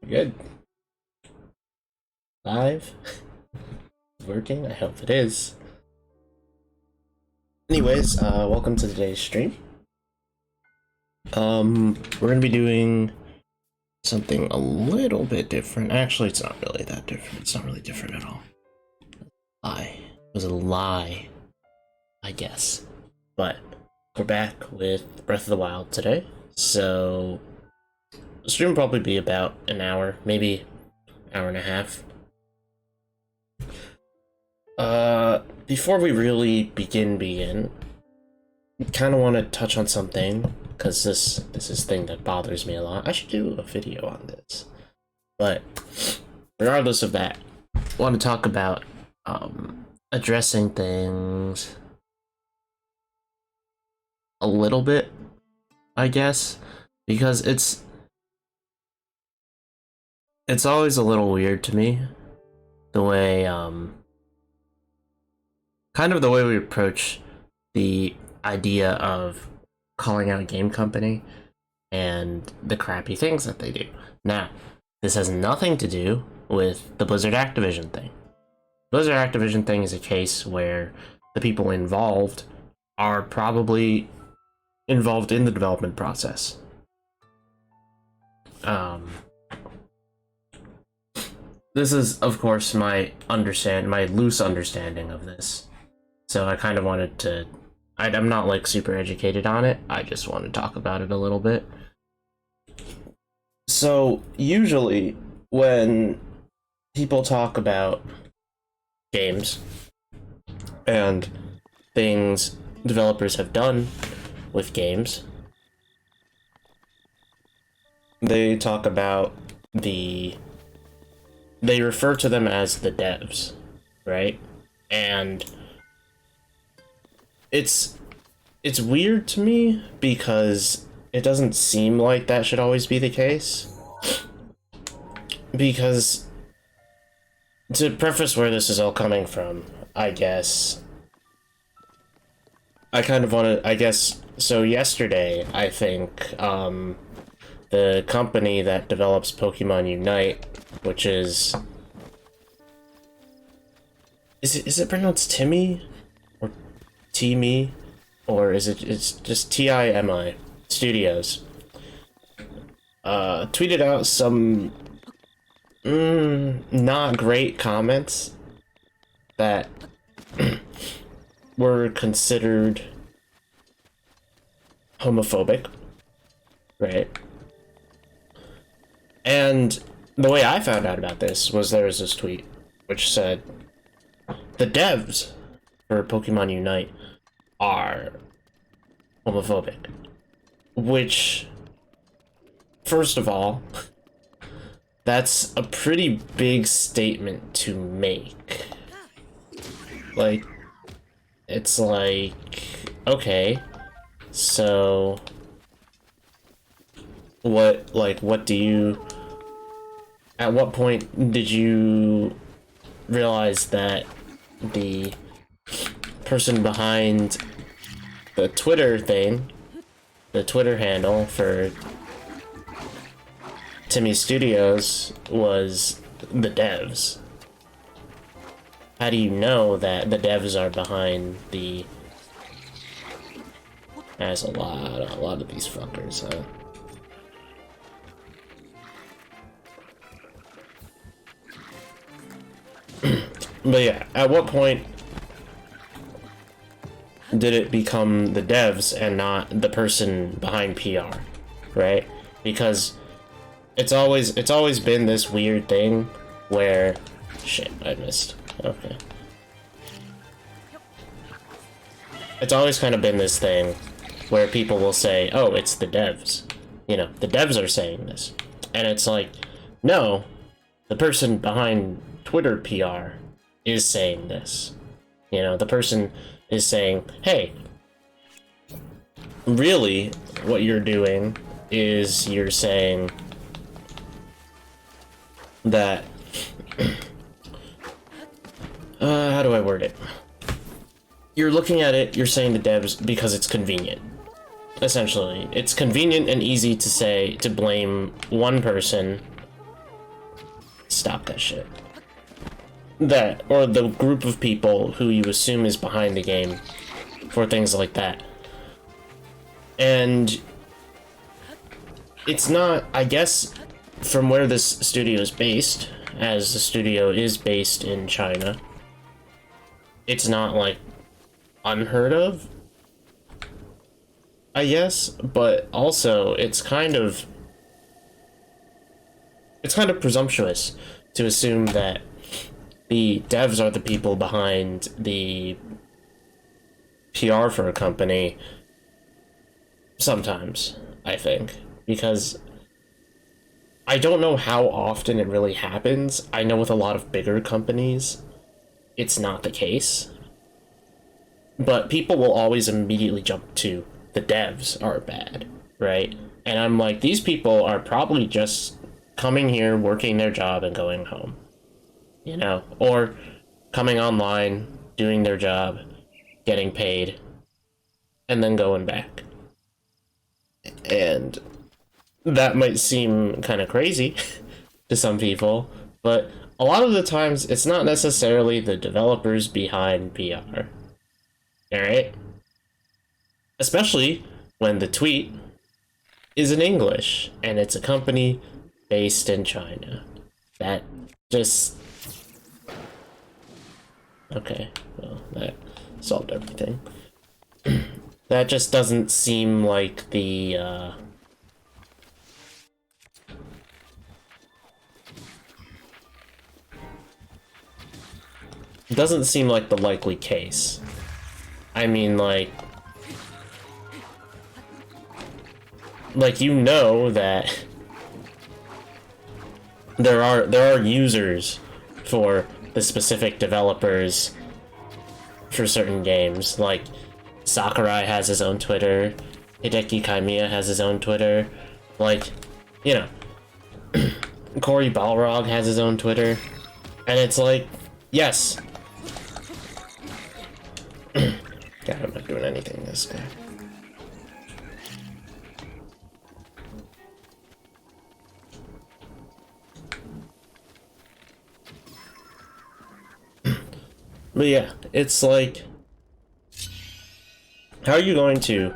Good. Live? Working? I hope it is. Anyways, welcome to today's stream. We're gonna be doing something a little bit different. Actually, it's not really that different. It's not really different at all. Lie. It was a lie, I guess. But we're back with Breath of the Wild today. So the stream will probably be about an hour, maybe an hour and a half. Before we really begin, I kind of want to touch on something, because this is a thing that bothers me a lot. I should do a video on this. But regardless of that, I want to talk about addressing things a little bit, I guess, because it's always a little weird to me the way kind of the way we approach the idea of calling out a game company and the crappy things that they do. Now, this has nothing to do with the Blizzard Activision thing. Blizzard Activision thing is a case where the people involved are probably involved in the development process. This is, of course, my loose understanding of this. So I kind of wanted to... I'm not, like, super educated on it. I just want to talk about it a little bit. So, usually, when people talk about games and things developers have done with games, they talk about they refer to them as the devs, right? And it's weird to me because it doesn't seem like that should always be the case. Because, to preface where this is all coming from, I guess, I kind of want to, so yesterday, I think, the company that develops Pokemon Unite, which is it pronounced Timmy? Or Timi? Or it's just TIMI Studios, tweeted out some not great comments that were considered homophobic, right? And the way I found out about this was there was this tweet which said, the devs for Pokemon Unite are homophobic. Which, first of all, that's a pretty big statement to make. Like, it's like, okay, so what do you... At what point did you realize that the person behind the Twitter thing, the Twitter handle for Timmy Studios, was the devs? How do you know that the devs are behind the... There's a lot of these fuckers, huh? But yeah, at what point did it become the devs and not the person behind PR, right? Because it's always been this weird thing where... Shit, I missed. Okay. It's always kind of been this thing where people will say, oh, it's the devs. You know, the devs are saying this. And it's like, no, the person behind Twitter PR is saying this. You know, the person is saying, hey, really, what you're doing is you're saying that... how do I word it? You're looking at it, you're saying the devs because it's convenient. Essentially, it's convenient and easy to say, to blame one person stop that shit. That, or the group of people who you assume is behind the game for things like that. And it's not, I guess, from where this studio is based, as the studio is based in China, it's not, like, unheard of, I guess, but also it's kind of presumptuous to assume that the devs are the people behind the PR for a company. Sometimes, I think, because I don't know how often it really happens. I know with a lot of bigger companies, it's not the case. But people will always immediately jump to the devs are bad, right? And I'm like, these people are probably just coming here, working their job, and going home. You know? Or coming online, doing their job, getting paid, and then going back. And that might seem kind of crazy to some people, but a lot of the times it's not necessarily the developers behind PR. Alright? Especially when the tweet is in English and it's a company based in China. That just... Okay, well, that solved everything. That just doesn't seem like the, it doesn't seem like the likely case. I mean, like, you know that there are users for the specific developers for certain games. Like, Sakurai has his own Twitter, Hideki Kamiya has his own Twitter, like, you know, Cory Balrog has his own Twitter, and it's like, yes. God, I'm not doing anything this guy. But yeah, it's like, how are you going to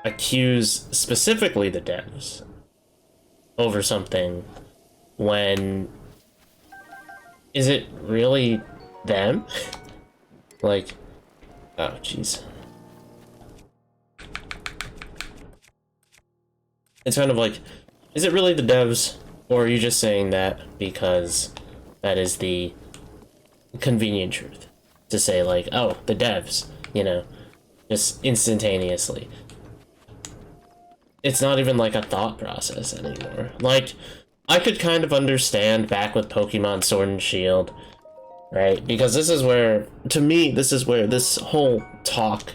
accuse specifically the devs over something when is it really them? Like, oh jeez. It's kind of like, is it really the devs, or are you just saying that because that is the convenient truth? To say, like, oh, the devs, you know, just instantaneously. It's not even like a thought process anymore. Like, I could kind of understand back with Pokemon Sword and Shield, right? Because this is where, to me, this is where this whole talk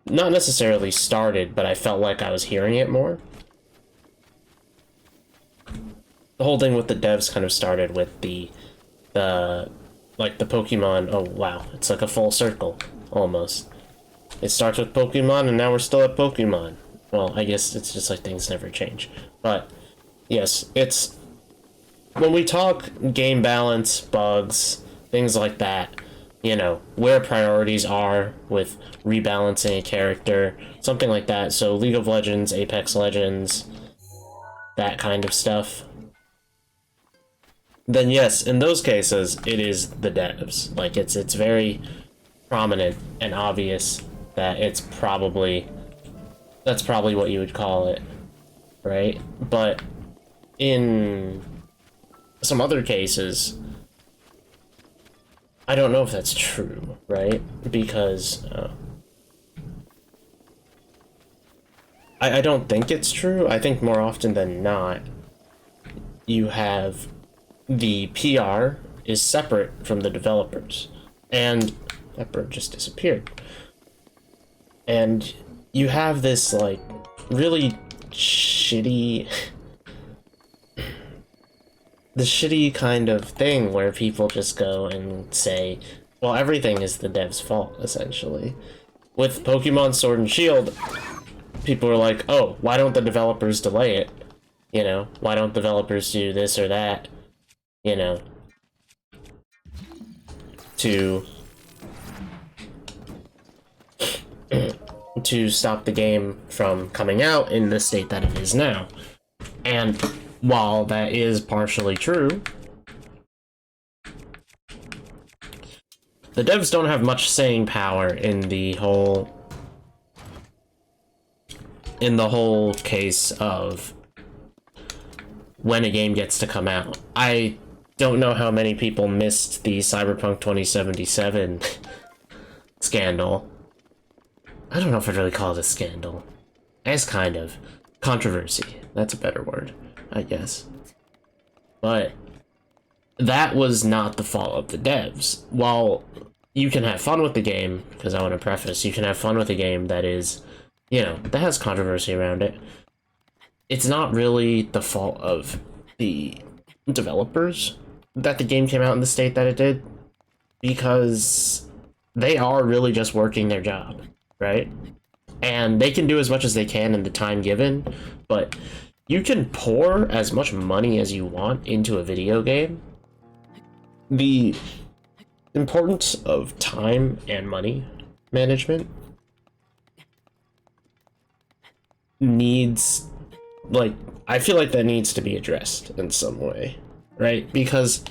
not necessarily started, but I felt like I was hearing it more. The whole thing with the devs kind of started with the like the Pokemon, oh wow, it's like a full circle, almost. It starts with Pokemon, and now we're still at Pokemon. Well, I guess it's just like things never change. But, yes, it's... when we talk game balance, bugs, things like that, you know, where priorities are with rebalancing a character, something like that. So League of Legends, Apex Legends, that kind of stuff. Then yes, in those cases, it is the devs. Like, it's very prominent and obvious that it's probably... that's probably what you would call it, right? But in some other cases, I don't know if that's true, right? Because I don't think it's true. I think more often than not, you have the PR is separate from the developers. And that bird just disappeared. And you have this, like, really shitty... the shitty kind of thing where people just go and say, well, everything is the dev's fault, essentially. With Pokemon Sword and Shield, people are like, oh, why don't the developers delay it? You know, why don't developers do this or that? you know, to to stop the game from coming out in the state that it is now. And while that is partially true, the devs don't have much saying power in the whole case of when a game gets to come out. I don't know how many people missed the Cyberpunk 2077 scandal. I don't know if I'd really call it a scandal. As kind of. Controversy. That's a better word, I guess. But that was not the fault of the devs. While you can have fun with the game, because I want to preface, you can have fun with a game that is, you know, that has controversy around it. It's not really the fault of the developers that the game came out in the state that it did, because they are really just working their job, right? And they can do as much as they can in the time given, but you can pour as much money as you want into a video game. The importance of time and money management needs, like, I feel like that needs to be addressed in some way, right? Because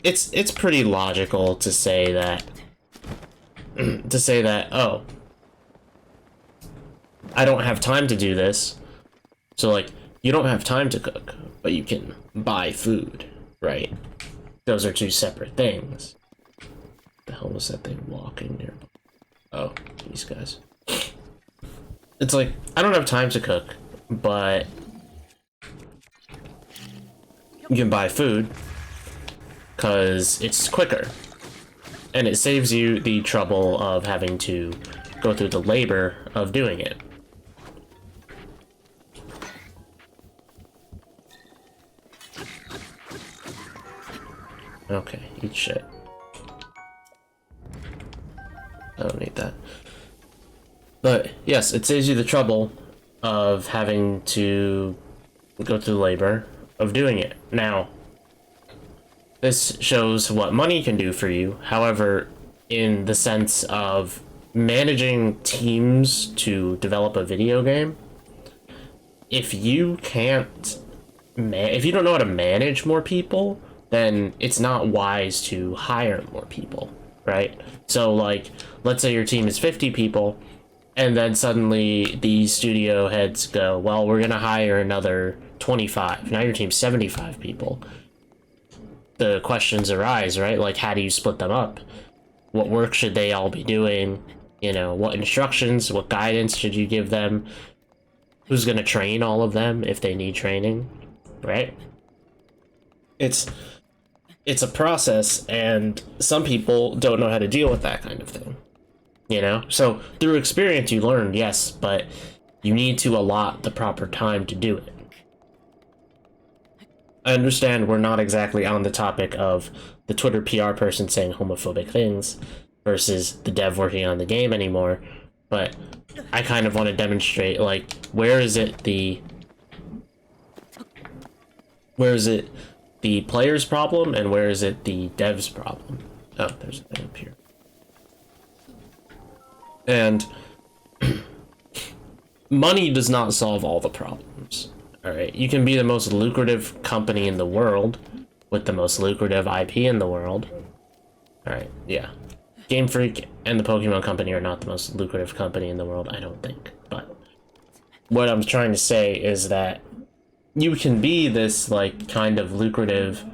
it's pretty logical to say that oh, I don't have time to do this. So, like, you don't have time to cook, but you can buy food, right? Those are two separate things. The hell was that thing walking near? Oh, these guys. It's like, I don't have time to cook, but you can buy food because it's quicker. And it saves you the trouble of having to go through the labor of doing it. Okay, eat shit. I don't need that. But yes, it saves you the trouble of having to go through the labor of doing it. Now, this shows what money can do for you. However, in the sense of managing teams to develop a video game, if you can't, if you don't know how to manage more people, then it's not wise to hire more people, right? So, like, let's say your team is 50 people, and then suddenly the studio heads go, well, we're gonna hire another 25. Now your team's 75 people. The questions arise, right? Like, how do you split them up? What work should they all be doing? You know, what instructions, what guidance should you give them? Who's gonna train all of them if they need training, right? It's a process, and some people don't know how to deal with that kind of thing, you know? So through experience you learn, yes, but you need to allot the proper time to do it. I understand we're not exactly on the topic of the Twitter PR person saying homophobic things versus the dev working on the game anymore, but I kind of want to demonstrate, like, where is it the player's problem and where is it the dev's problem? Oh, there's a thing up here. And money does not solve all the problems. Alright, you can be the most lucrative company in the world with the most lucrative IP in the world. Alright, yeah. Game Freak and the Pokemon Company are not the most lucrative company in the world, I don't think. But what I'm trying to say is that you can be this, like, kind of lucrative,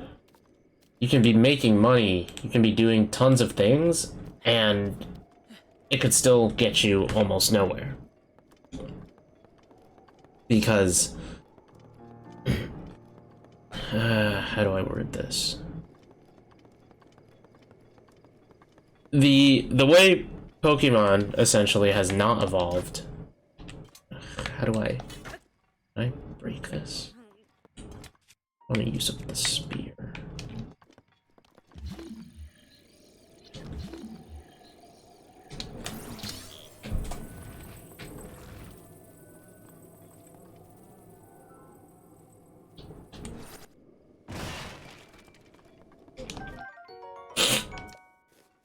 you can be making money, you can be doing tons of things, and it could still get you almost nowhere. Because how do I word this? The way Pokemon essentially has not evolved. How do I break this? I'm gonna use up the spear.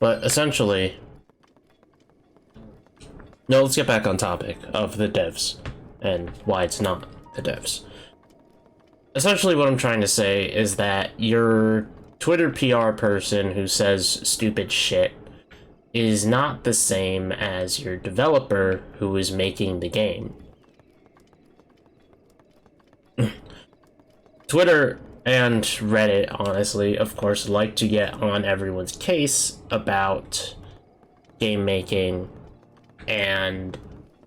But essentially, no, let's get back on topic of the devs and why it's not the devs. Essentially, what I'm trying to say is that your Twitter PR person who says stupid shit is not the same as your developer who is making the game. Twitter and Reddit, honestly, of course, like to get on everyone's case about game making and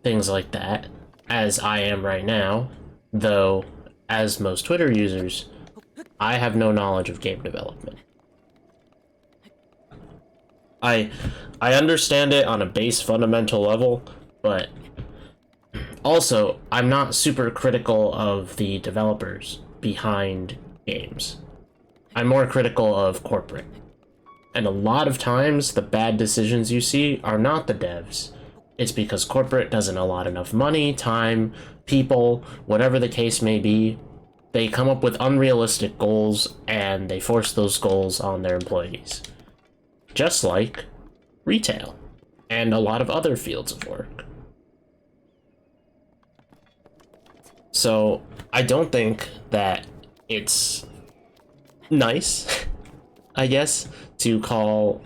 things like that, as I am right now, though, as most Twitter users, I have no knowledge of game development. I understand it on a base fundamental level, but also, I'm not super critical of the developers behind games. I'm more critical of corporate. And a lot of times, the bad decisions you see are not the devs. It's because corporate doesn't allot enough money, time, people, whatever the case may be. They come up with unrealistic goals, and they force those goals on their employees. Just like retail, and a lot of other fields of work. So, I don't think that it's nice, I guess, to call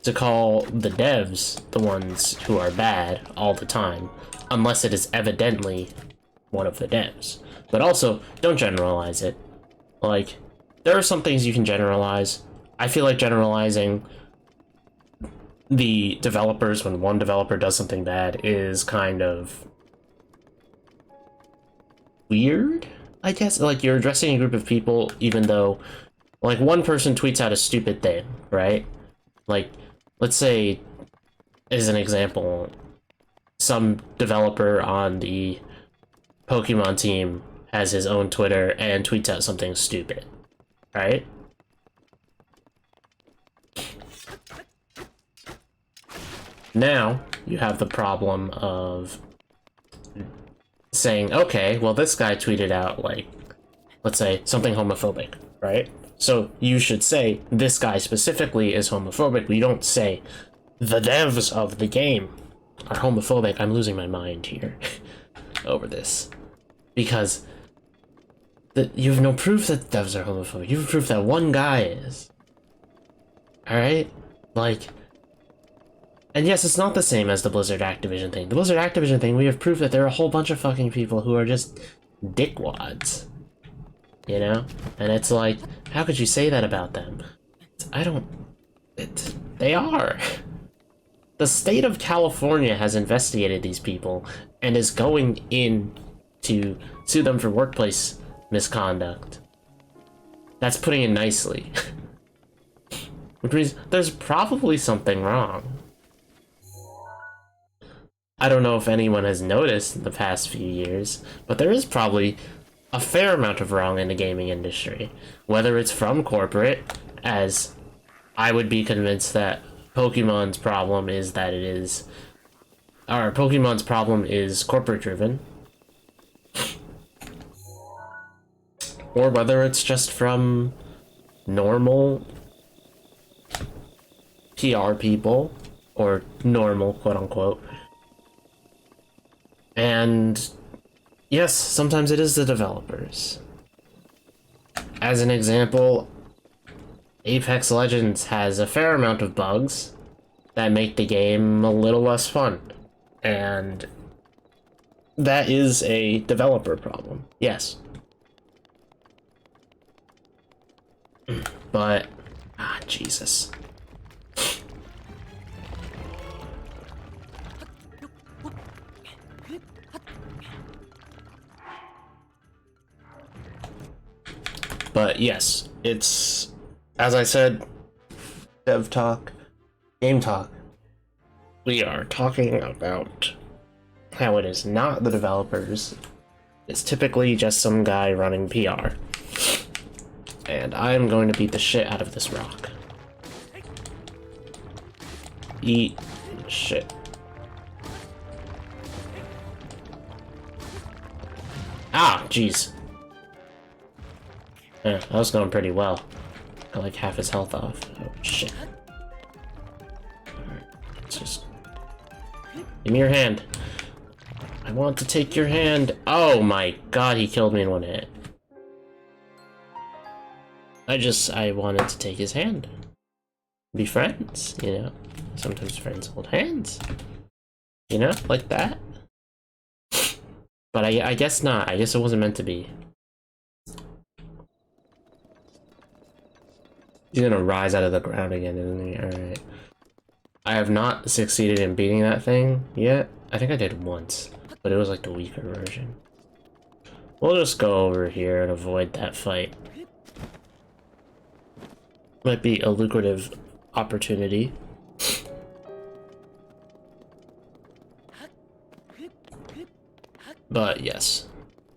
the devs the ones who are bad all the time, unless it is evidently one of the devs. But also, don't generalize it. Like, there are some things you can generalize. I feel like generalizing the developers when one developer does something bad is kind of weird, I guess. Like, you're addressing a group of people, even though, like, one person tweets out a stupid thing, right? Like, let's say, as an example, some developer on the Pokemon team has his own Twitter and tweets out something stupid, right? Now, you have the problem of saying, okay, well, this guy tweeted out, like, let's say, something homophobic, right? So you should say, this guy specifically is homophobic. We don't say, the devs of the game are homophobic. I'm losing my mind here over this. Because you have no proof that devs are homophobic. You have proof that one guy is. Alright? Like, and yes, it's not the same as the Blizzard Activision thing. The Blizzard Activision thing, we have proof that there are a whole bunch of fucking people who are just dickwads. You know? And it's like, how could you say that about them? They are. The state of California has investigated these people and is going in to sue them for workplace misconduct. That's putting it nicely. Which means there's probably something wrong. I don't know if anyone has noticed in the past few years, but there is probably a fair amount of wrong in the gaming industry. Whether it's from corporate, as I would be convinced that Pokemon's problem is that it is... Or Pokemon's problem is corporate driven. Or whether it's just from normal PR people, or normal, quote-unquote. And yes, sometimes it is the developers. As an example, Apex Legends has a fair amount of bugs that make the game a little less fun. And that is a developer problem, yes. But, Jesus. But yes, it's, as I said, dev talk, game talk. We are talking about how it is not the developers. It's typically just some guy running PR. And I'm going to beat the shit out of this rock. Eat shit. Ah, jeez. Yeah, that was going pretty well. Got like half his health off. Oh shit. Alright, let's just... Give me your hand. I want to take your hand. Oh my god, he killed me in one hit. I wanted to take his hand. Be friends, you know? Sometimes friends hold hands. You know, like that. But I guess not. I guess it wasn't meant to be. He's gonna rise out of the ground again, isn't he? Alright. I have not succeeded in beating that thing yet. I think I did once, but it was like the weaker version. We'll just go over here and avoid that fight. Might be a lucrative opportunity. But yes.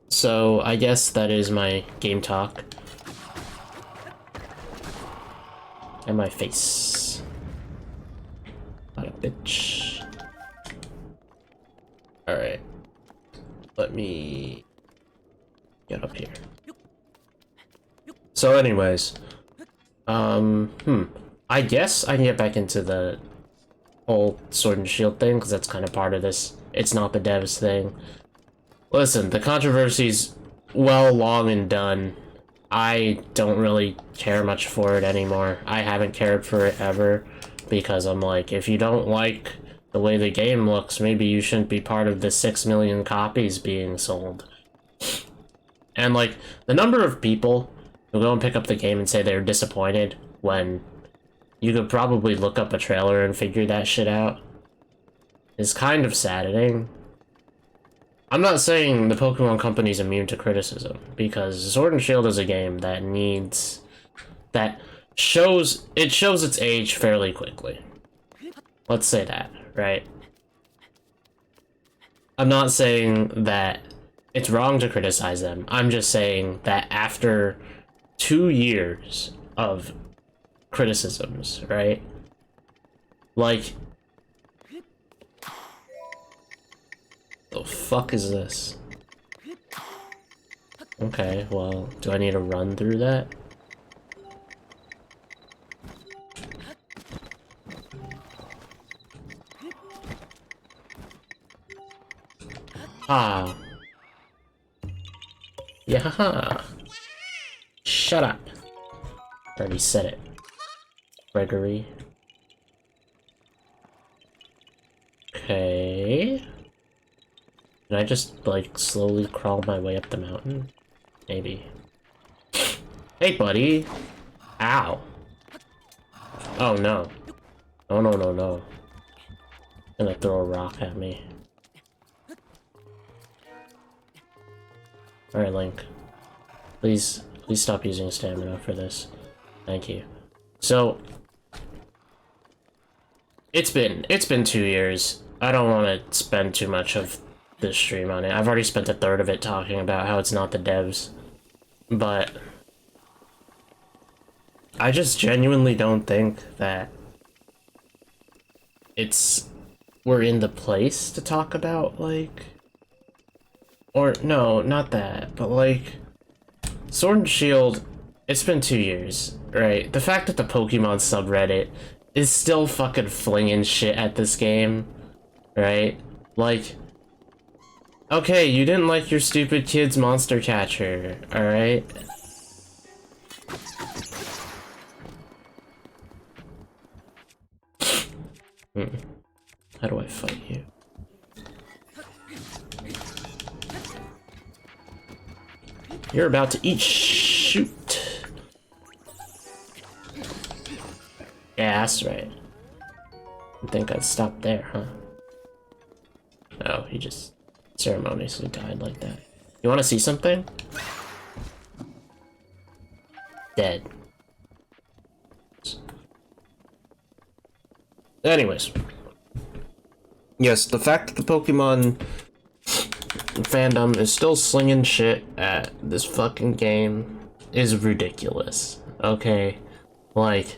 So I guess that is my game talk. And my face. What a bitch. Alright. Let me get up here. So anyways. I guess I can get back into the whole Sword and Shield thing, because that's kind of part of this. It's not the devs thing. Listen, the controversy's well, long and done. I don't really care much for it anymore. I haven't cared for it ever, because I'm like, if you don't like the way the game looks, maybe you shouldn't be part of the 6 million copies being sold. And like, the number of people who go and pick up the game and say they're disappointed when you could probably look up a trailer and figure that shit out is kind of saddening. I'm not saying the Pokemon Company's immune to criticism, because Sword and Shield is a game that shows its age fairly quickly. Let's say that, right? I'm not saying that it's wrong to criticize them. I'm just saying that after 2 years of criticisms, right? Like, the fuck is this? Okay, well, do I need to run through that? Ah. Yeah. Shut up. Already said it. Gregory. Okay. Can I just, like, slowly crawl my way up the mountain? Maybe. Hey, buddy! Ow! Oh, no. Oh, no, no, no. Gonna throw a rock at me. Alright, Link. Please stop using stamina for this. Thank you. So... It's been 2 years. I don't want to spend too much of this stream on it. I've already spent a third of it talking about how it's not the devs. But... I just genuinely don't think that... we're in the place to talk about, like... Or, no, not that, but like... Sword and Shield, it's been 2 years, right? The fact that the Pokemon subreddit is still fucking flinging shit at this game, right? Like... Okay, you didn't like your stupid kid's monster catcher, alright? How do I fight you? You're about to eat shoot. Yeah, that's right. I think I'd stop there, huh? Oh, he just ceremoniously died like that. You want to see something? Dead. Anyways. Yes, the fact that the Pokemon fandom is still slinging shit at this fucking game is ridiculous, okay? Like,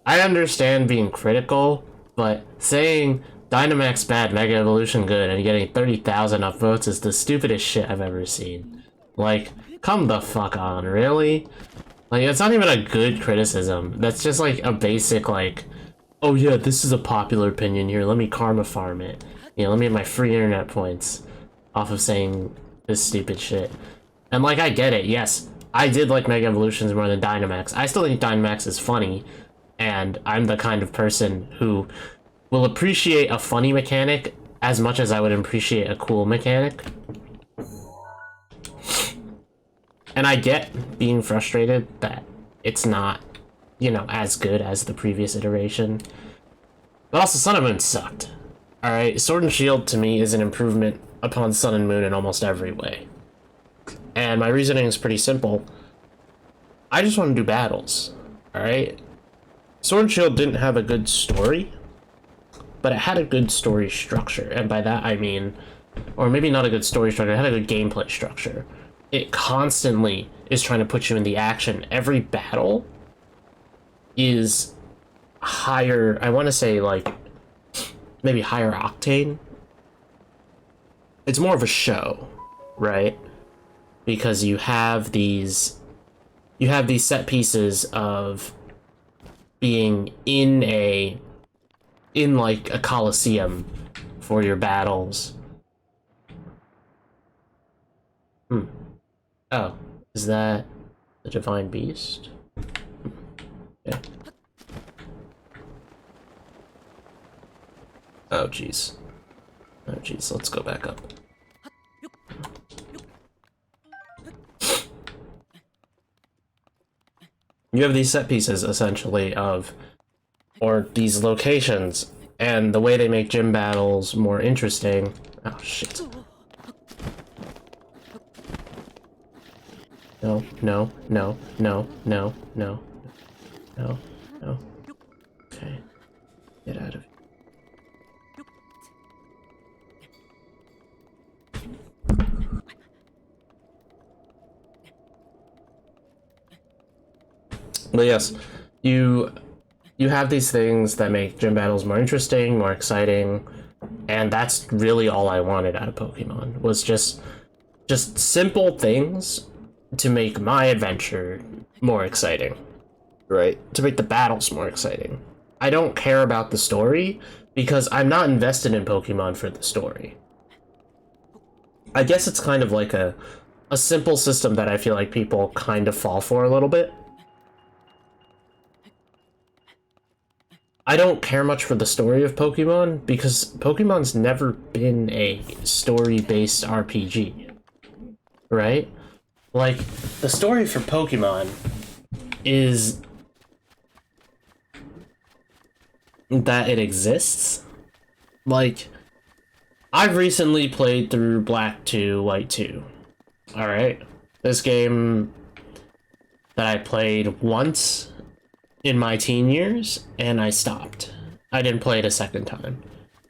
I understand being critical, but saying Dynamax bad, Mega Evolution good, and getting 30,000 upvotes is the stupidest shit I've ever seen. Like, come the fuck on, really? Like, it's not even a good criticism. That's just like a basic, like, oh yeah, this is a popular opinion here. Let me karma farm it. You know, let me get my free internet points off of saying this stupid shit. And like, I get it. Yes, I did like Mega Evolutions more than Dynamax. I still think Dynamax is funny, and I'm the kind of person who will appreciate a funny mechanic as much as I would appreciate a cool mechanic. And I get being frustrated that it's not, you know, as good as the previous iteration. But also, Sun and Moon sucked. Alright, Sword and Shield to me is an improvement upon Sun and Moon in almost every way. And my reasoning is pretty simple. I just want to do battles. Alright? Sword and Shield didn't have a good story, but it had a good story structure. And by that I mean, or maybe not a good story structure, it had a good gameplay structure. It constantly is trying to put you in the action. Every battle is higher, I want to say like maybe higher octane. It's more of a show, right? Because you have these set pieces of being in like a coliseum for your battles. Oh, is that the Divine Beast? Yeah. Oh, jeez. Oh, jeez, let's go back up. You have these set pieces, essentially, or these locations, and the way they make gym battles more interesting. Oh, shit. No, no, no, no, no, no, no, no. Okay. Get out of here. But yes, you have these things that make gym battles more interesting, more exciting, and that's really all I wanted out of Pokemon, was just simple things to make my adventure more exciting, right? To make the battles more exciting. I don't care about the story because I'm not invested in Pokemon for the story. I guess it's kind of like a simple system that I feel like people kind of fall for a little bit. I don't care much for the story of Pokemon because Pokemon's never been a story-based RPG, right? Like, the story for Pokemon is that it exists. Like, I've recently played through Black 2, White 2. Alright? This game that I played once in my teen years, and I stopped. I didn't play it a second time.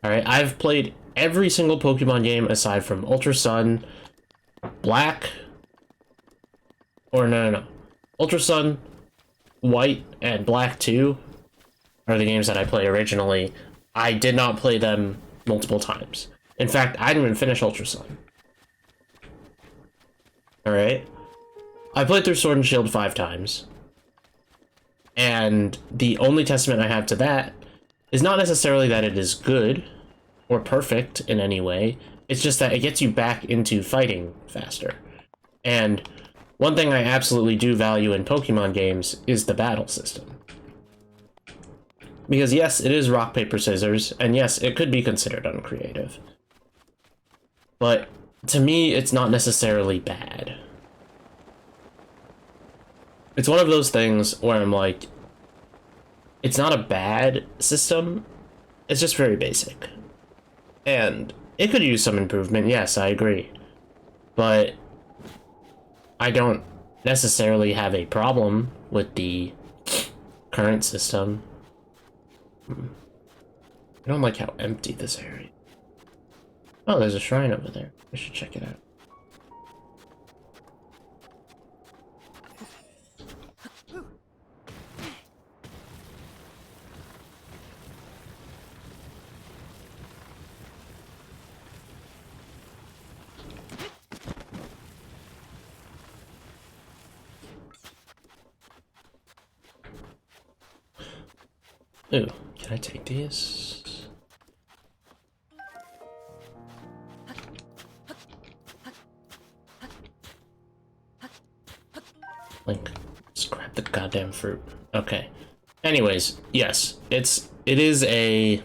Alright? I've played every single Pokemon game aside from Ultra Sun, Black, or no. Ultra Sun, White, and Black 2 are the games that I played originally. I did not play them multiple times. In fact, I didn't even finish Ultra Sun. Alright? I played through Sword and Shield 5 times. And the only testament I have to that is not necessarily that it is good or perfect in any way. It's just that it gets you back into fighting faster. And one thing I absolutely do value in Pokemon games is the battle system. Because yes, it is rock, paper, scissors, and yes, it could be considered uncreative. But to me, it's not necessarily bad. It's one of those things where I'm like, it's not a bad system, it's just very basic. And it could use some improvement, yes, I agree. But I don't necessarily have a problem with the current system. I don't like how empty this area is. Oh, there's a shrine over there. I should check it out. Ooh, can I take these? Link, just grab the goddamn fruit. Okay. Anyways, yes, it is a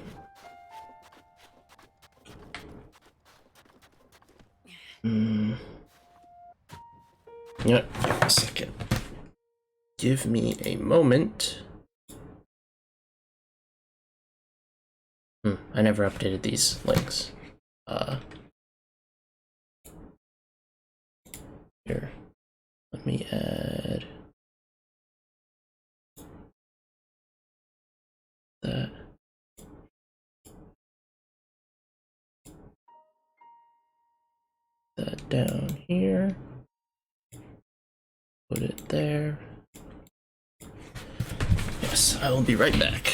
yeah, give me a second. Give me a moment. I never updated these links. Here. Let me add that. That down here. Put it there. Yes, I will be right back.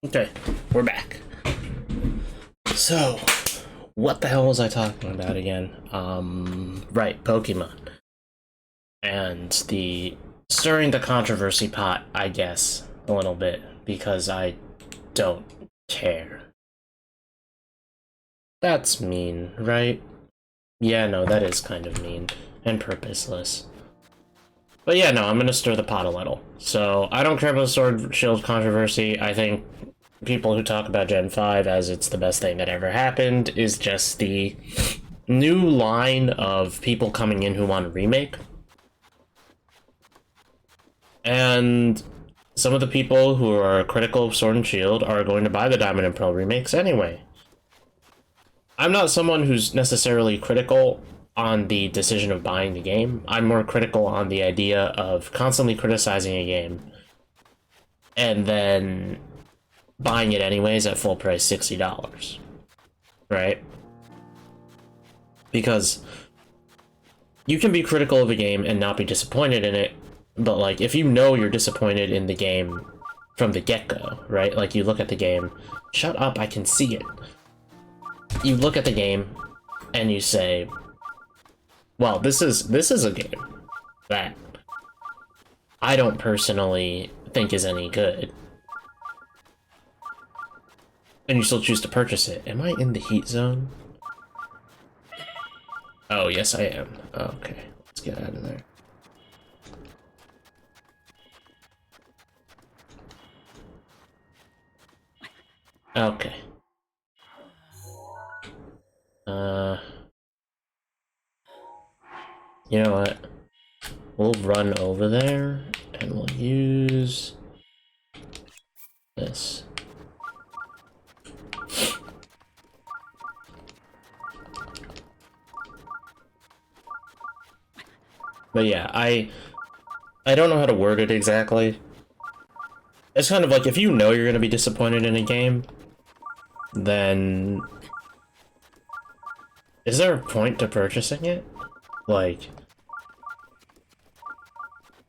Okay, we're back. So, what the hell was I talking about again? Right, Pokemon. And the stirring the controversy pot, I guess, a little bit, because I don't care. That's mean, right? Yeah, no, that is kind of mean and purposeless. But yeah, no, I'm gonna stir the pot a little. So, I don't care about the Sword Shield controversy. I think people who talk about Gen 5 as it's the best thing that ever happened is just the new line of people coming in who want a remake. And some of the people who are critical of Sword and Shield are going to buy the Diamond and Pearl remakes anyway. I'm not someone who's necessarily critical on the decision of buying the game. I'm more critical on the idea of constantly criticizing a game and then buying it anyways at full price, $60. Right? Because you can be critical of a game and not be disappointed in it, but like if you know you're disappointed in the game from the get-go, right? Like you look at the game, shut up, I can see it. You look at the game and you say, well, this is a game that I don't personally think is any good. And you still choose to purchase it. Am I in the heat zone? Oh, yes, I am. Okay, let's get out of there. Okay. You know what? We'll run over there, and we'll use this. But yeah, I don't know how to word it exactly. It's kind of like if you know you're going to be disappointed in a game, then is there a point to purchasing it? Like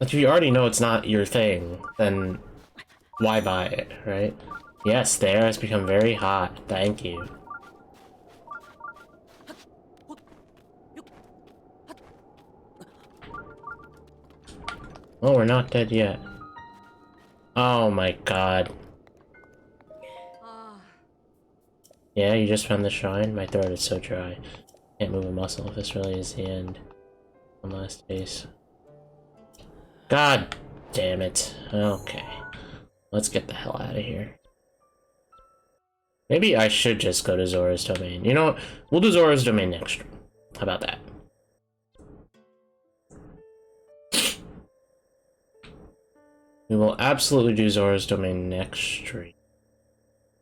if you already know it's not your thing, then why buy it, right? Yes, the air has become very hot. Thank you. Oh, we're not dead yet. Oh my god. Yeah, you just found the shrine? My throat is so dry. Can't move a muscle if this really is the end. One last face. God damn it. Okay. Let's get the hell out of here. Maybe I should just go to Zora's Domain. You know what? We'll do Zora's Domain next stream. How about that? We will absolutely do Zora's Domain next stream.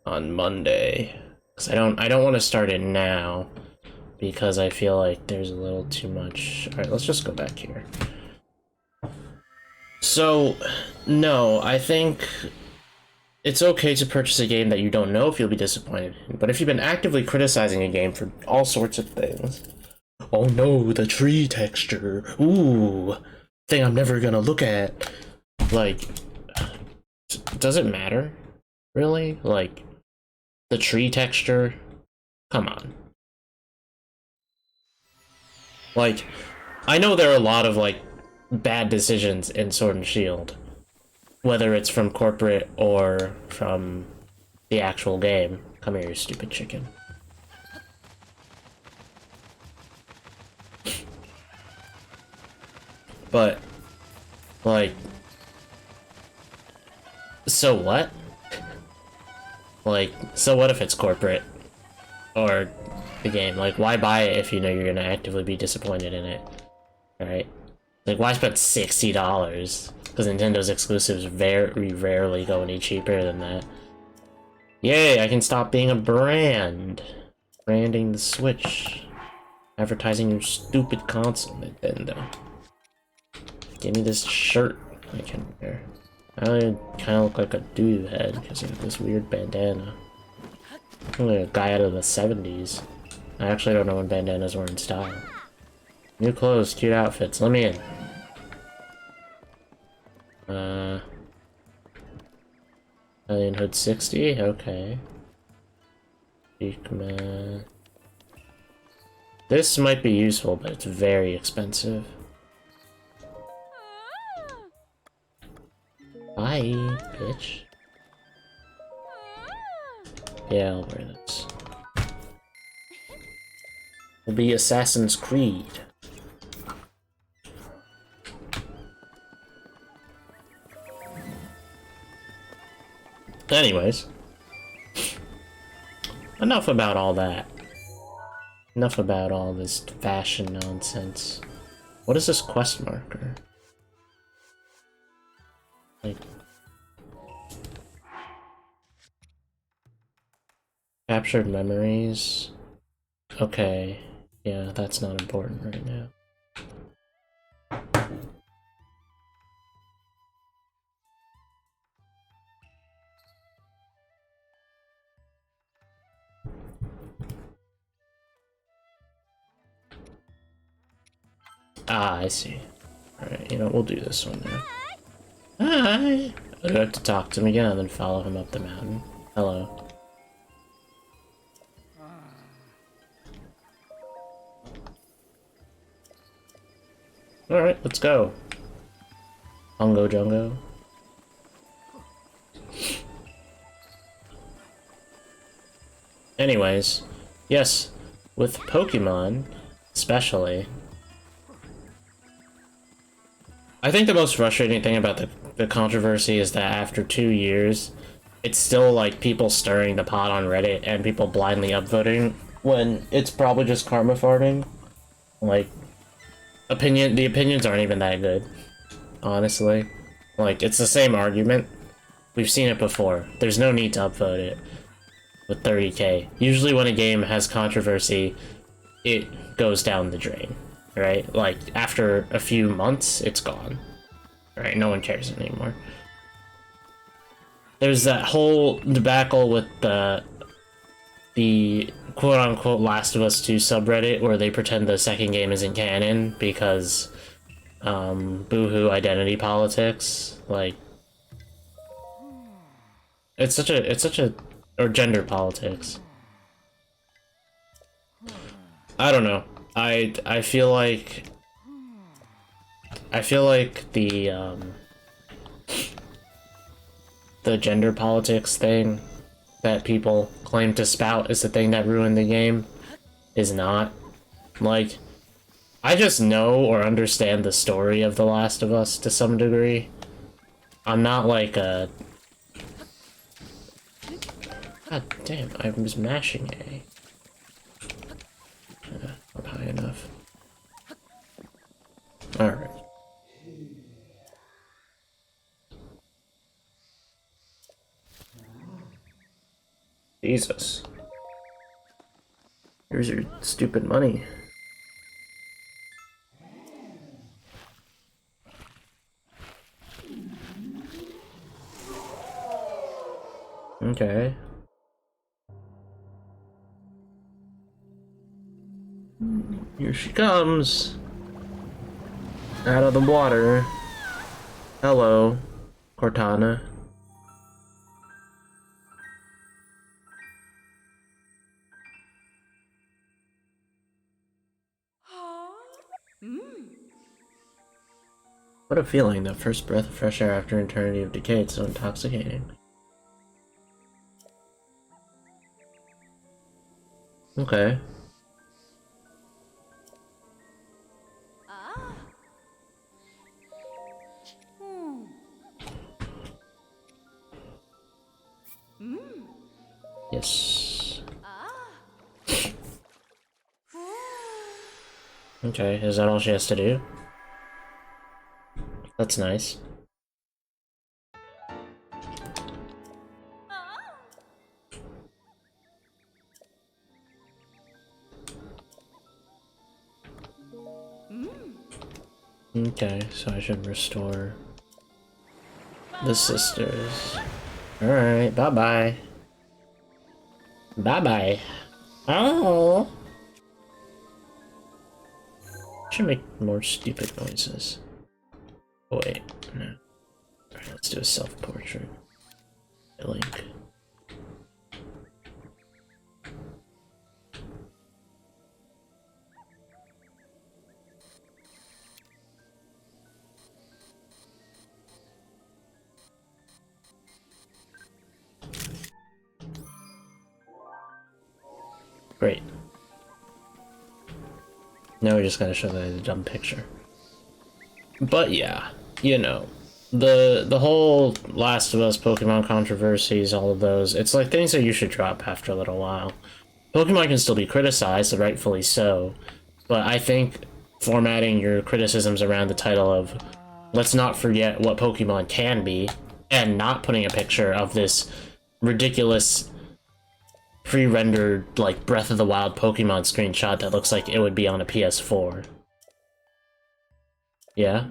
On Monday. Because I don't want to start it now. Because I feel like there's a little too much. Alright, let's just go back here. So, no, I think it's okay to purchase a game that you don't know if you'll be disappointed in, but if you've been actively criticizing a game for all sorts of things, oh no, the tree texture, ooh, thing I'm never gonna look at, like, does it matter, really? Like, the tree texture, come on. Like, I know there are a lot of, like, bad decisions in Sword and Shield, whether it's from corporate or from the actual game. Come here, you stupid chicken. But, like, so what? Like, so what if it's corporate? Or the game? Like, why buy it if you know you're gonna actively be disappointed in it? Alright? Like, why spend $60? Because Nintendo's exclusives very rarely go any cheaper than that. Yay, I can stop being a brand. Branding the Switch. Advertising your stupid console, Nintendo. Give me this shirt I can wear. I kind of look like a dude head because I have this weird bandana. I'm like a guy out of the 70s. I actually don't know when bandanas were in style. New clothes, cute outfits, let me in. Alien Hood 60, okay. Beakman. This might be useful, but it's very expensive. Bye, bitch. Yeah, I'll wear this. Will be Assassin's Creed. Anyways. Enough about all that. Enough about all this fashion nonsense. What is this quest marker? Like... Captured memories? Okay. Yeah, that's not important right now. Ah, I see. Alright, you know, we'll do this one now. Hi! I do have to talk to him again and then follow him up the mountain. Hello. Alright, let's go. Hongo Jungo. Anyways, yes, with Pokemon, especially, I think the most frustrating thing about the controversy is that after 2 years, it's still like people stirring the pot on Reddit and people blindly upvoting when it's probably just karma farming. Like, the opinions aren't even that good, honestly. Like, it's the same argument. We've seen it before. There's no need to upvote it with 30k. Usually when a game has controversy, it goes down the drain, right? Like, after a few months, it's gone. Right? No one cares anymore. There's that whole debacle with the quote-unquote Last of Us 2 subreddit where they pretend the second game isn't canon because boohoo identity politics. Like, it's such a or gender politics. I don't know. I feel like the gender politics thing that people claim to spout is the thing that ruined the game is not. Like, I just know or understand the story of The Last of Us to some degree. I'm not like a... God damn, I was mashing A. Not high enough. Alright. Jesus. Here's your stupid money. Okay. Here she comes. Out of the water. Hello, Cortana. What a feeling, that first breath of fresh air after an eternity of decay. It's so intoxicating. Okay. Yes. Okay, is that all she has to do? That's nice. Okay, so I should restore the sisters. Alright, bye-bye. Bye-bye. Oh! Should make more stupid noises. Oh, wait, no. Alright, let's do a self-portrait. Link. Great. Now we're just gonna show the dumb picture. But yeah, you know, the whole Last of Us Pokemon controversies, all of those, it's like things that you should drop after a little while. Pokemon can still be criticized, rightfully so, but I think formatting your criticisms around the title of let's not forget what Pokemon can be, and not putting a picture of this ridiculous pre-rendered, like, Breath of the Wild Pokemon screenshot that looks like it would be on a PS4. Yeah?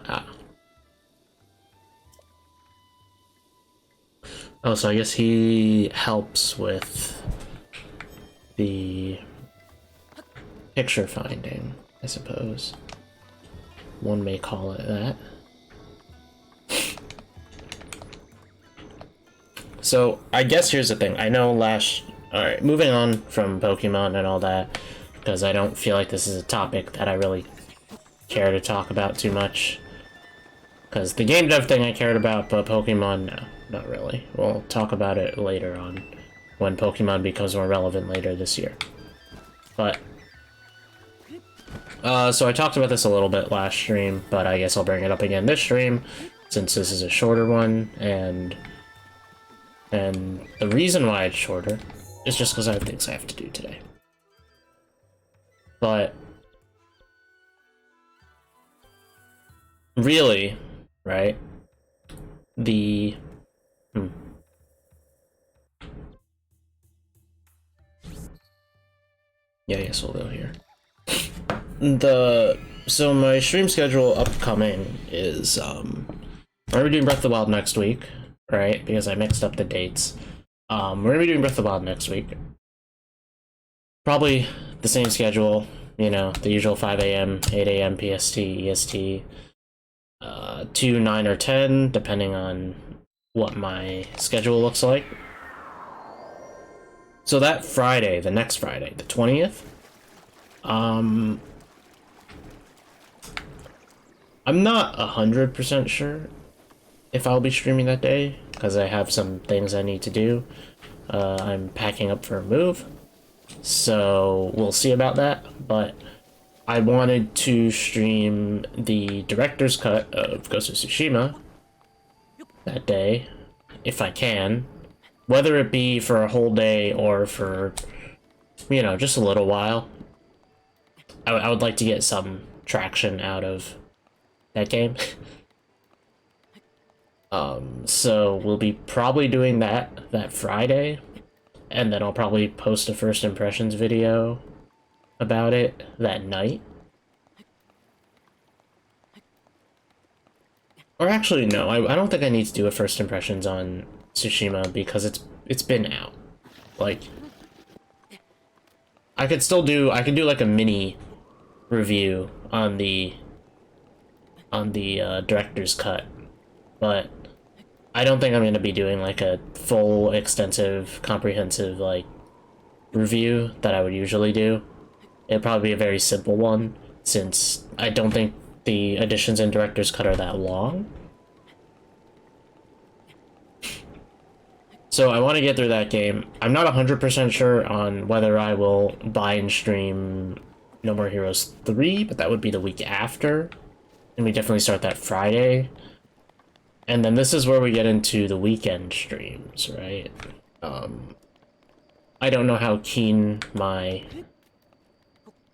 Ah. Oh, so I guess he helps with the picture finding, I suppose. One may call it that. So, I guess here's the thing. I know Alright, moving on from Pokemon and all that, because I don't feel like this is a topic that I really care to talk about too much. Because the game dev thing I cared about, but Pokemon, no, not really. We'll talk about it later on, when Pokemon becomes more relevant later this year. But, so I talked about this a little bit last stream, but I guess I'll bring it up again this stream, since this is a shorter one, and the reason why it's shorter is just because I have things I have to do today. But, really, right, the... Yeah, I guess we'll go here. So my stream schedule upcoming is, we're gonna be doing Breath of the Wild next week, right? Because I mixed up the dates. We're gonna be doing Breath of the Wild next week. Probably the same schedule, you know, the usual 5 a.m., 8 a.m. PST, EST, 2, 9, or 10, depending on what my schedule looks like. So that Friday, the next Friday, the 20th, I'm not 100% sure if I'll be streaming that day, because I have some things I need to do. I'm packing up for a move, so we'll see about that, but I wanted to stream the director's cut of Ghost of Tsushima that day, if I can, whether it be for a whole day or for, you know, just a little while. I would like to get some traction out of that game. So we'll be probably doing that Friday, and then I'll probably post a first impressions video about it that night. Or actually, no, I don't think I need to do a first impressions on Tsushima because it's been out. Like, I could do like a mini review on the director's cut, but I don't think I'm going to be doing like a full, extensive, comprehensive like review that I would usually do. It'd probably be a very simple one, since I don't think the additions in director's cut are that long. So I want to get through that game. I'm not 100% sure on whether I will buy and stream No More Heroes 3, but that would be the week after. And we definitely start that Friday. And then this is where we get into the weekend streams, right? I don't know how keen my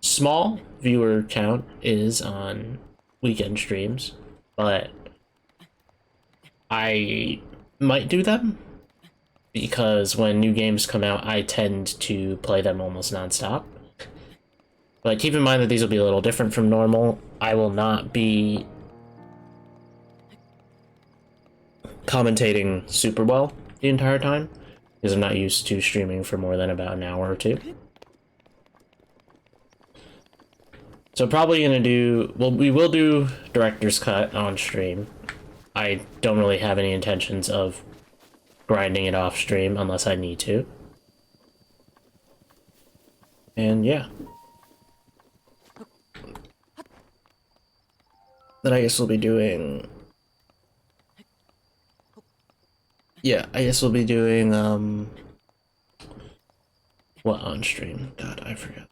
small viewer count is on weekend streams, but I might do them, because when new games come out, I tend to play them almost nonstop. But keep in mind that these will be a little different from normal. I will not be commentating super well the entire time, because I'm not used to streaming for more than about an hour or two. So probably gonna do, well, we will do director's cut on stream. I don't really have any intentions of grinding it off stream unless I need to. And yeah. Then I guess we'll be doing... Yeah, I guess we'll be doing, what on stream? God, I forgot.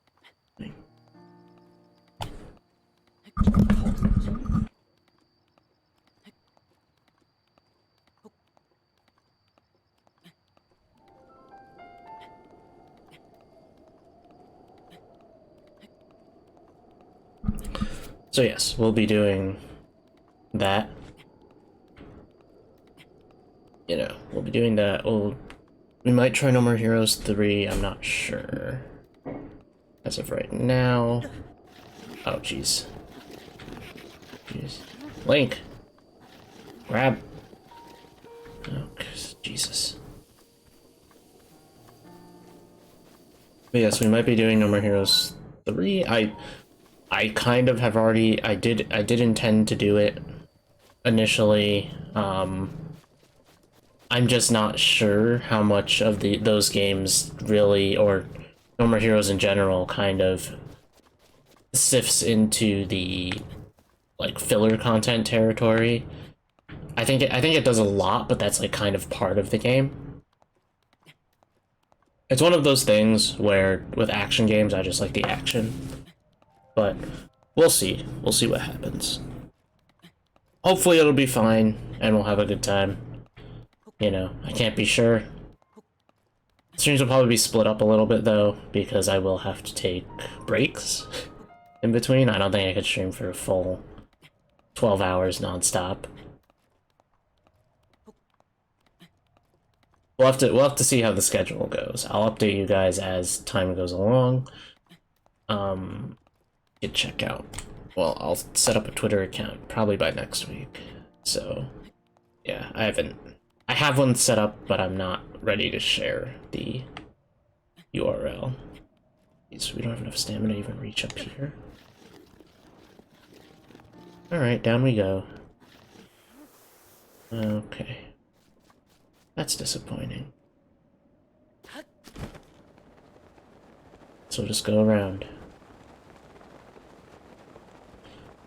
So yes, we'll be doing that. You know, we'll be doing that. We might try No More Heroes 3, I'm not sure. As of right now. Oh, jeez. Jeez. Link! Grab! Oh, Jesus. But yes, we might be doing No More Heroes 3. I kind of have already... I did intend to do it initially. I'm just not sure how much of those games really, or No More Heroes in general, kind of sifts into the like filler content territory. I think it does a lot, but that's like kind of part of the game. It's one of those things where with action games I just like the action. But we'll see. We'll see what happens. Hopefully it'll be fine and we'll have a good time. You know, I can't be sure. Streams will probably be split up a little bit though, because I will have to take breaks in between. I don't think I could stream for a full 12 hours non-stop. We'll have to see how the schedule goes. I'll update you guys as time goes along. You check out. Well, I'll set up a Twitter account probably by next week. So, yeah, I have one set up, but I'm not ready to share the URL. So we don't have enough stamina to even reach up here. Alright, down we go. Okay. That's disappointing. So we'll just go around.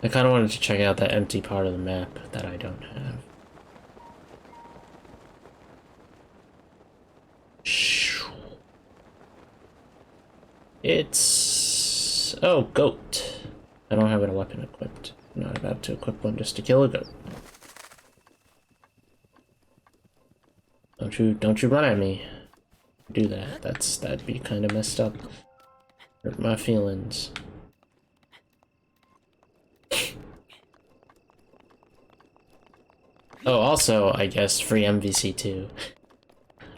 I kind of wanted to check out that empty part of the map that I don't have. It's... oh, goat. I don't have a weapon equipped. I'm not about to equip one just to kill a goat. Don't you run at me. Do that. That'd be kind of messed up. Hurt my feelings. Oh, also, I guess free MVC2.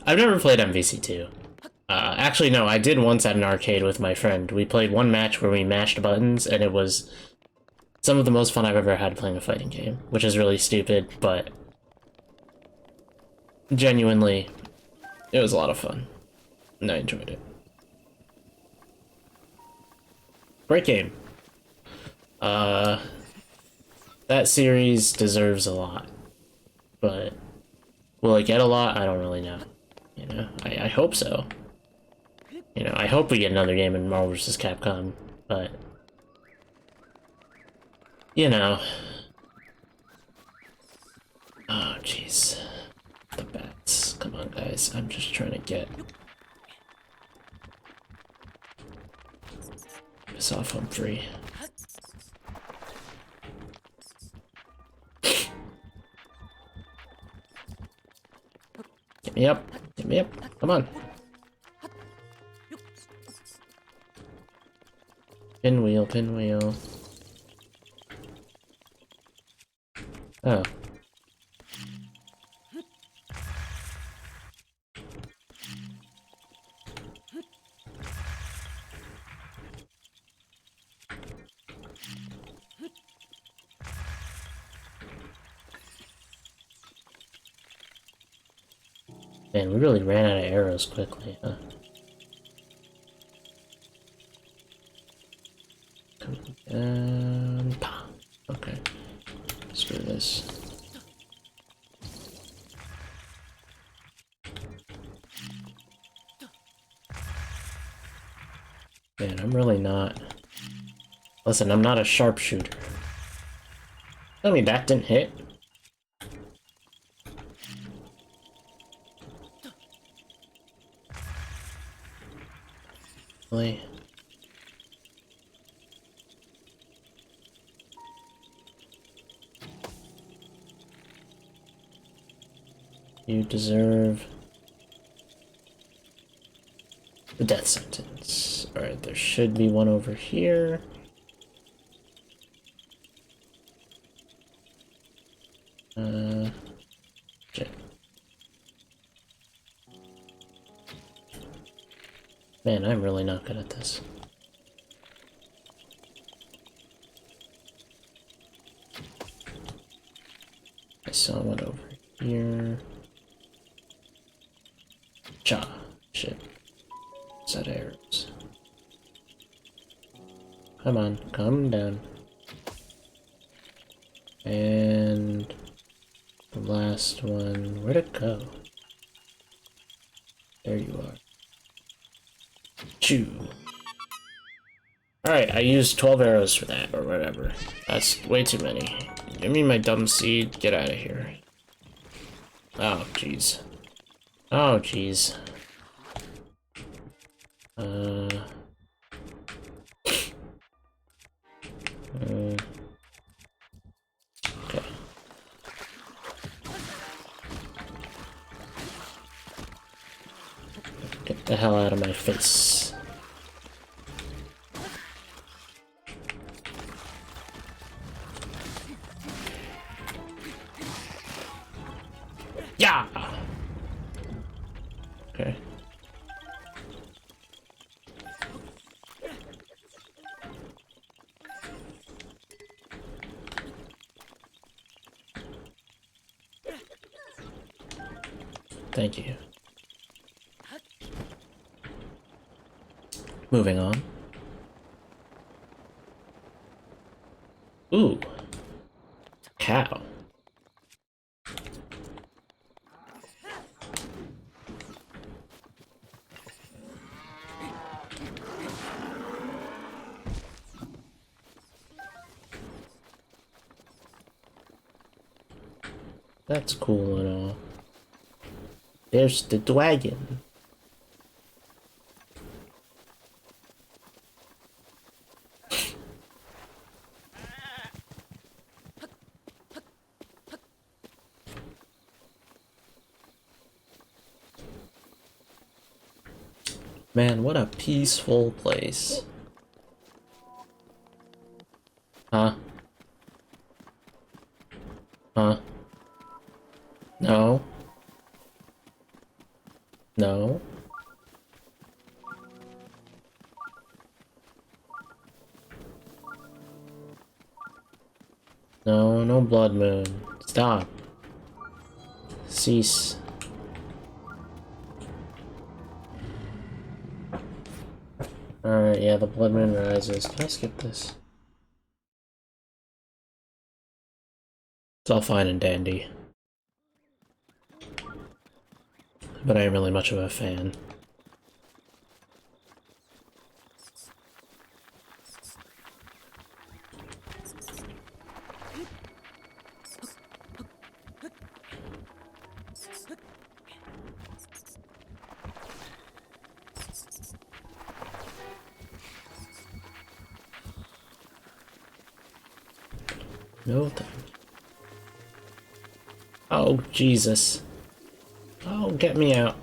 I've never played MVC2. Actually, no, I did once at an arcade with my friend. We played one match where we mashed buttons, and it was some of the most fun I've ever had playing a fighting game, which is really stupid, but genuinely, it was a lot of fun, and I enjoyed it. Great game. That series deserves a lot, but will it get a lot? I don't really know. You know, I hope so. You know, I hope we get another game in Marvel vs. Capcom, but you know. Oh, jeez. The bats. Come on, guys. I'm just trying to get this off Humphrey. Get me up. Get me up. Come on. Pinwheel, pinwheel. Oh. Man, we really ran out of arrows quickly, huh? And okay. Screw this. Man, I'm really not. Listen, I'm not a sharpshooter. I mean, that didn't hit. Really? You deserve the death sentence. Alright, there should be one over here. Shit. Man, I'm really not good at this. I saw one over here. Cha. Shit. Set arrows. Come on, come down. And the last one, where'd it go? There you are. Chew. Alright, I used 12 arrows for that, or whatever. That's way too many. Give me my dumb seed, get out of here. Oh, jeez. Oh, jeez. Okay. Get the hell out of my face. Yeah! Okay. Thank you. Moving on. Ooh. Cow. That's cool and all. There's the dragon. Man, what a peaceful place. Huh? Huh? No. No. No, no blood moon. Stop. Cease. Alright, yeah, the blood moon rises. Can I skip this? It's all fine and dandy. But I ain't really much of a fan. No time. Oh, Jesus. Oh, get me out.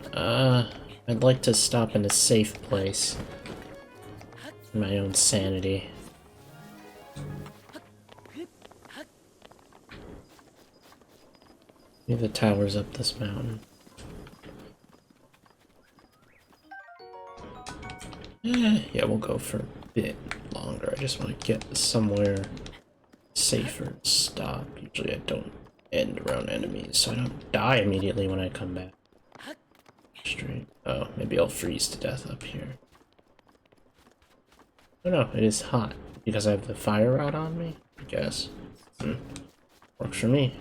I'd like to stop in a safe place. My own sanity. Maybe the tower's up this mountain. Yeah, we'll go for a bit longer. I just want to get somewhere safer and stop. Usually I don't end around enemies, so I don't die immediately when I come back. Straight. Oh, maybe I'll freeze to death up here. Oh no, it is hot. Because I have the fire rod on me? I guess. Works for me.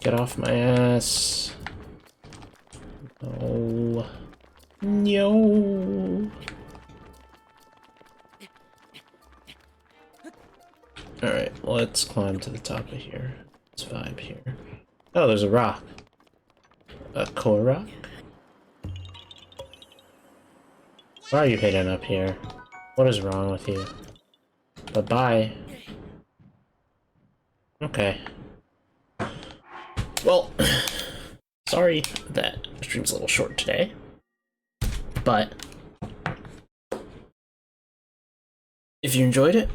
Get off my ass. No. No. Alright, let's climb to the top of here. Let's vibe here. Oh, there's a rock. A core rock? Why are you hidden up here? What is wrong with you? Bye-bye. Okay. Well, sorry that the stream's a little short today, but if you enjoyed it,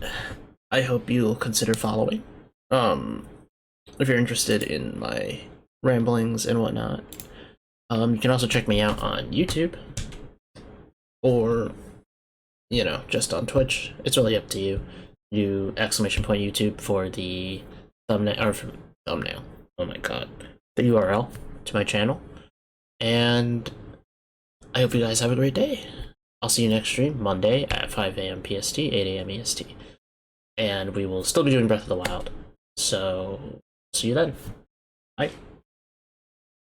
I hope you'll consider following. If you're interested in my ramblings and whatnot, you can also check me out on YouTube, or, you know, just on Twitch. It's really up to you. You exclamation point YouTube for the thumbnail, or for thumbnail. Oh my god. The URL to my channel. And I hope you guys have a great day. I'll see you next stream, Monday at 5 AM PST, 8 AM EST. And we will still be doing Breath of the Wild. So, see you then. Bye.